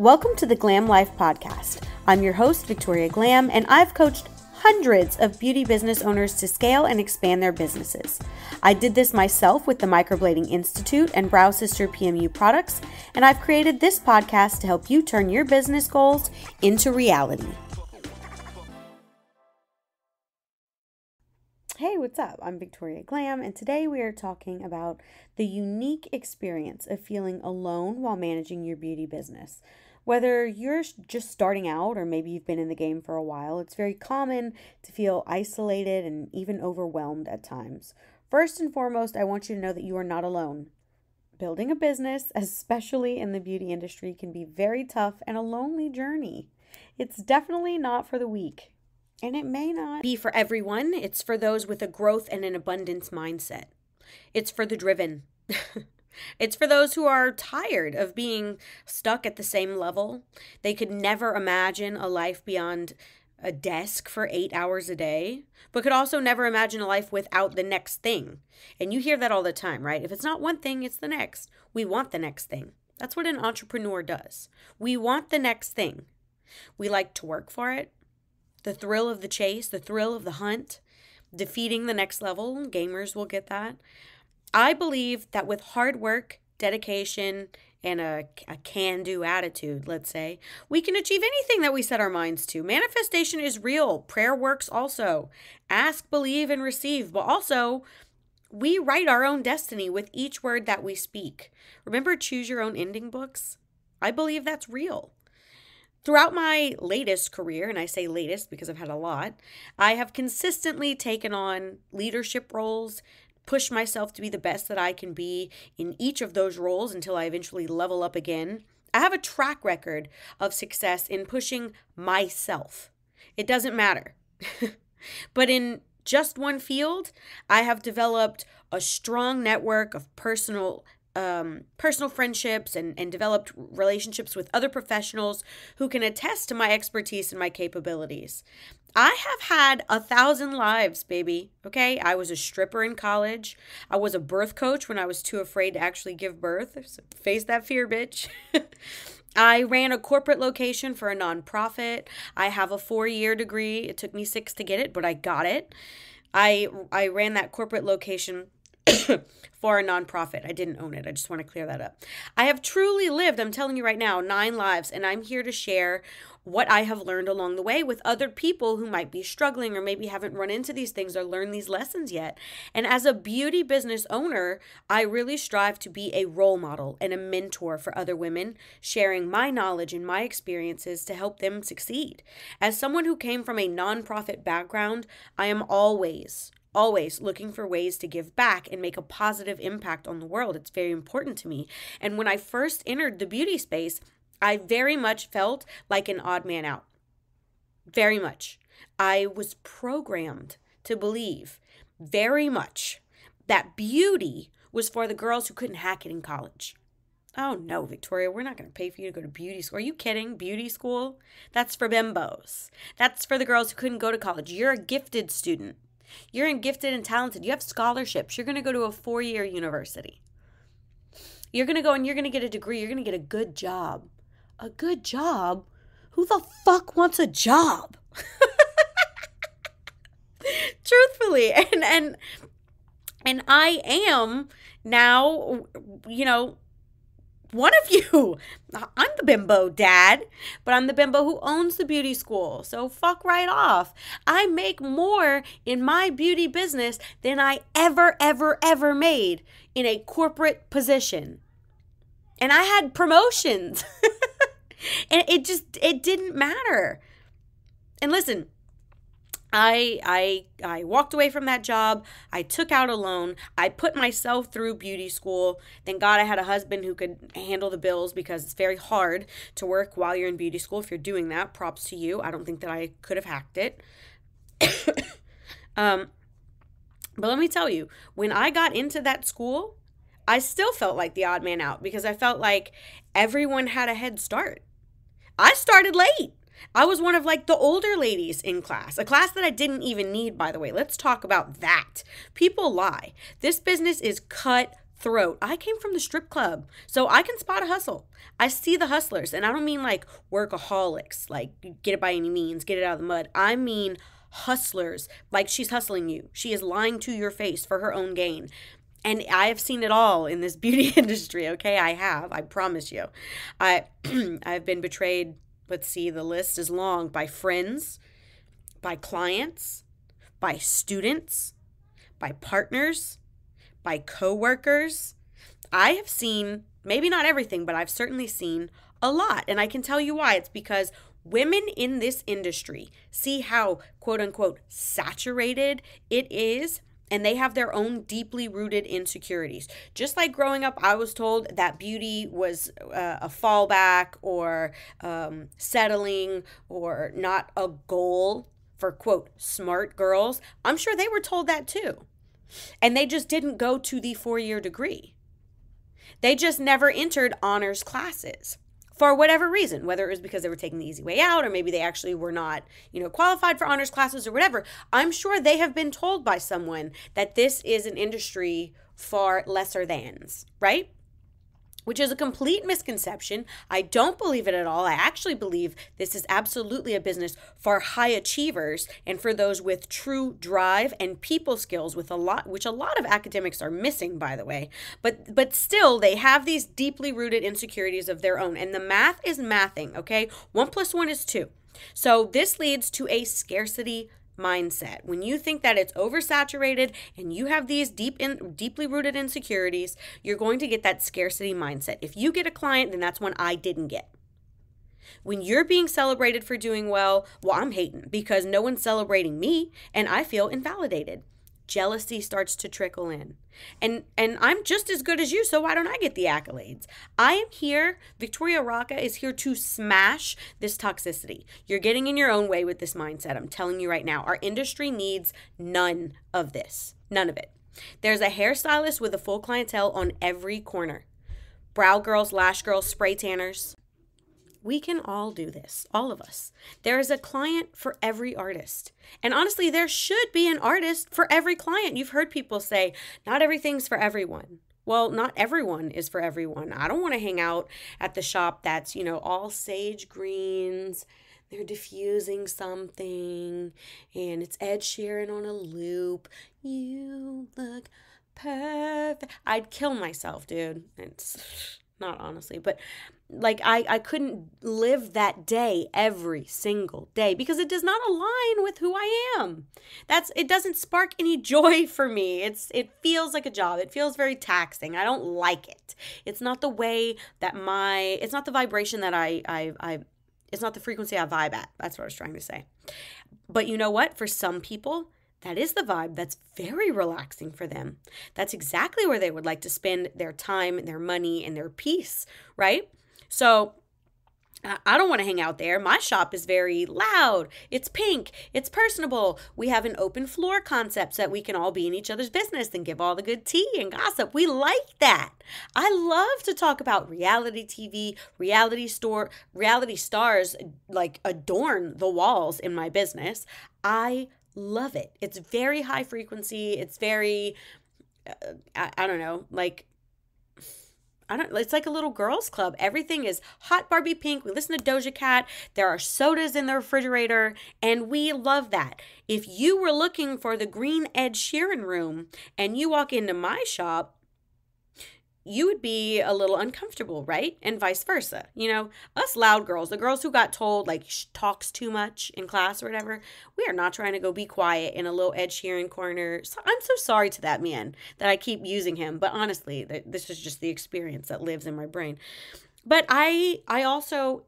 Welcome to the Glam Life Podcast. I'm your host, Victoria Glam, and I've coached hundreds of beauty business owners to scale and expand their businesses. I did this myself with the Microblading Institute and BrowSister PMU Products, and I've created this podcast to help you turn your business goals into reality. Hey, what's up? I'm Victoria Glam, and today we are talking about the unique experience of feeling alone while managing your beauty business. Whether you're just starting out or maybe you've been in the game for a while, it's very common to feel isolated and even overwhelmed at times. First and foremost, I want you to know that you are not alone. Building a business, especially in the beauty industry, can be very tough and a lonely journey. It's definitely not for the weak. And it may not be for everyone. It's for those with a growth and an abundance mindset. It's for the driven. It's for those who are tired of being stuck at the same level. They could never imagine a life beyond a desk for 8 hours a day, but could also never imagine a life without the next thing. And you hear that all the time, right? If it's not one thing, it's the next. We want the next thing. That's what an entrepreneur does. We want the next thing. We like to work for it. The thrill of the chase, the thrill of the hunt, defeating the next level. Gamers will get that. I believe that with hard work, dedication, and a can-do attitude, let's say, we can achieve anything that we set our minds to. Manifestation is real. Prayer works also. Ask, believe, and receive. But also, we write our own destiny with each word that we speak. Remember Choose Your Own Ending books? I believe that's real. Throughout my latest career, and I say latest because I've had a lot, I have consistently taken on leadership roles, pushed myself to be the best that I can be in each of those roles until I eventually level up again. I have a track record of success in pushing myself. It doesn't matter. But in just one field, I have developed a strong network of personal friendships and developed relationships with other professionals who can attest to my expertise and my capabilities. I have had 1,000 lives, baby. Okay. I was a stripper in college. I was a birth coach when I was too afraid to actually give birth. So face that fear, bitch. I ran a corporate location for a nonprofit. I have a 4-year degree. It took me 6 to get it, but I got it. I ran that corporate location for a nonprofit. I didn't own it. I just want to clear that up. I have truly lived, I'm telling you right now, 9 lives, and I'm here to share what I have learned along the way with other people who might be struggling or maybe haven't run into these things or learned these lessons yet. And as a beauty business owner, I really strive to be a role model and a mentor for other women, sharing my knowledge and my experiences to help them succeed. As someone who came from a nonprofit background, I am always looking for ways to give back and make a positive impact on the world. It's very important to me. And when I first entered the beauty space, I very much felt like an odd man out. Very much. I was programmed to believe very much that beauty was for the girls who couldn't hack it in college. Oh no, Victoria, we're not going to pay for you to go to beauty school. Are you kidding? Beauty school? That's for bimbos. That's for the girls who couldn't go to college. You're a gifted student. You're gifted and talented. You have scholarships. You're going to go to a 4-year university. You're going to go and you're going to get a degree. You're going to get a good job. A good job? Who the fuck wants a job? Truthfully. And I am now, one of you. I'm the bimbo dad, but I'm the bimbo who owns the beauty school. So fuck right off. I make more in my beauty business than I ever made in a corporate position. And I had promotions. And it didn't matter. And listen, I walked away from that job. I took out a loan. I put myself through beauty school. Thank God I had a husband who could handle the bills because it's very hard to work while you're in beauty school. If you're doing that, props to you. I don't think that I could have hacked it. But let me tell you, when I got into that school, I still felt like the odd man out because I felt like everyone had a head start. I started late. I was one of the older ladies in class, a class that I didn't even need, by the way. Let's talk about that. People lie. This business is cutthroat. throat. I came from the strip club, so I can spot a hustle. I see the hustlers, and I don't mean like workaholics, like get it by any means, get it out of the mud. I mean hustlers, like she's hustling you. She is lying to your face for her own gain. And I have seen it all in this beauty industry, okay? I promise you. I've been betrayed, let's see, the list is long, by friends, by clients, by students, by partners, by coworkers. I have seen, maybe not everything, but I've certainly seen a lot. And I can tell you why. It's because women in this industry see how, quote unquote, saturated it is, and they have their own deeply rooted insecurities. Just like growing up, I was told that beauty was a fallback or settling or not a goal for, quote, smart girls. I'm sure they were told that too. And they just didn't go to the 4-year degree. They just never entered honors classes for whatever reason, whether it was because they were taking the easy way out or maybe they actually were not, qualified for honors classes or whatever. I'm sure they have been told by someone that this is an industry for lesser thans, right? Which is a complete misconception. I don't believe it at all. I actually believe this is absolutely a business for high achievers and for those with true drive and people skills, which a lot of academics are missing, by the way. But still, they have these deeply rooted insecurities of their own. And the math is mathing, okay? 1 + 1 is 2. So this leads to a scarcity mindset. When you think that it's oversaturated and you have these deeply rooted insecurities, you're going to get that scarcity mindset. If you get a client, then that's one I didn't get. When you're being celebrated for doing well, I'm hating because no one's celebrating me and I feel invalidated. Jealousy starts to trickle in. And I'm just as good as you, so why don't I get the accolades? I am here, Victoria Rocca is here to smash this toxicity. You're getting in your own way with this mindset. I'm telling you right now, our industry needs none of this. None of it. There's a hairstylist with a full clientele on every corner. Brow girls, lash girls, spray tanners. We can all do this, all of us. There is a client for every artist. And honestly, there should be an artist for every client. You've heard people say, not everything's for everyone. Well, not everyone is for everyone. I don't want to hang out at the shop that's, all sage greens. They're diffusing something and it's Ed Sheeran on a loop. You look perfect. I'd kill myself, dude. It's not honestly, but I couldn't live that day every single day because it does not align with who I am. It doesn't spark any joy for me. It feels like a job. It feels very taxing. I don't like it. It's not the way that it's not the vibration that it's not the frequency I vibe at. That's what I was trying to say. But you know what? For some people, that is the vibe that's very relaxing for them. That's exactly where they would like to spend their time and their money and their peace, right? So I don't want to hang out there. My shop is very loud. It's pink. It's personable. We have an open floor concept so that we can all be in each other's business and give all the good tea and gossip. We like that. I love to talk about reality TV, reality stars adorn the walls in my business. I love it. It's very high frequency. It's very, I don't know, it's like a little girls club. Everything is hot Barbie pink. We listen to Doja Cat. There are sodas in the refrigerator, and we love that. If you were looking for the green Ed Sheeran room and you walk into my shop, you would be a little uncomfortable, right? And vice versa. Us loud girls, the girls who got told talks too much in class or whatever, we are not trying to go be quiet in a little Ed Sheeran corner. So I'm so sorry to that man that I keep using him. But honestly, this is just the experience that lives in my brain. But I also,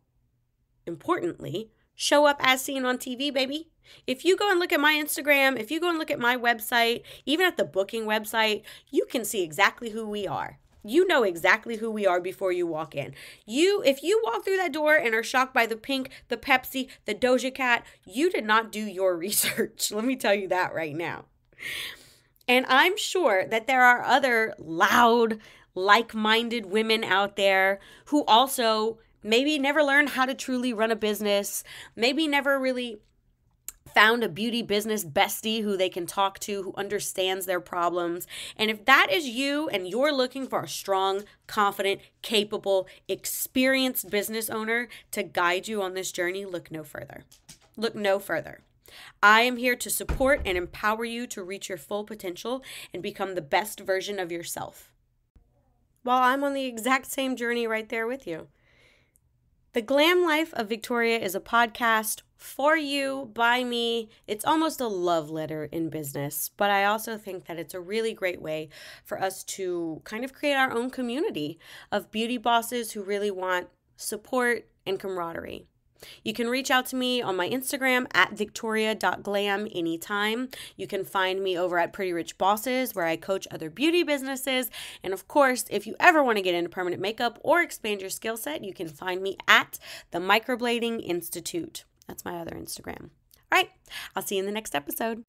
importantly, show up as seen on TV, baby. If you go and look at my Instagram, if you go and look at my website, even at the booking website, you can see exactly who we are. You know exactly who we are before you walk in. If you walk through that door and are shocked by the pink, the Pepsi, the Doja Cat, you did not do your research. Let me tell you that right now. And I'm sure that there are other loud, like-minded women out there who also maybe never learned how to truly run a business, maybe never really found a beauty business bestie who they can talk to, who understands their problems. And if that is you and you're looking for a strong, confident, capable, experienced business owner to guide you on this journey, look no further. Look no further. I am here to support and empower you to reach your full potential and become the best version of yourself, while I'm on the exact same journey right there with you. The Glam Life of Victoria is a podcast for you, by me. It's almost a love letter in business, but I also think that it's a really great way for us to kind of create our own community of beauty bosses who really want support and camaraderie. You can reach out to me on my Instagram at victoria.glam anytime. You can find me over at Pretty Rich Bosses, where I coach other beauty businesses. And of course, if you ever want to get into permanent makeup or expand your skill set, you can find me at the Microblading Institute. That's my other Instagram. All right, I'll see you in the next episode.